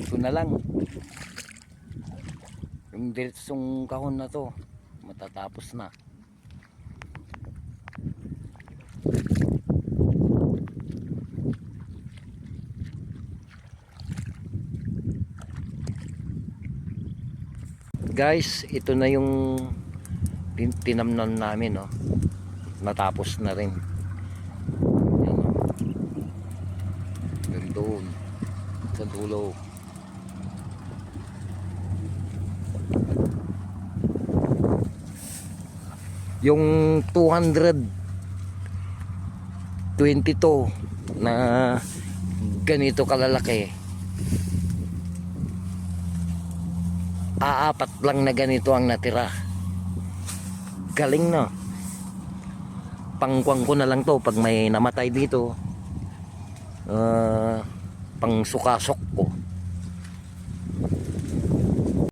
Ito na lang. Yung diretsong kahon na to, matatapos na. Guys, ito na yung tinamnan namin, no. Natapos na rin. Yan, no. Yan doon sa dulo. Yung 222 na ganito kalalaki, aapat lang na ganito ang natira. Galing, no. Pangkuang ko na lang to pag may namatay dito, pang sukasok ko.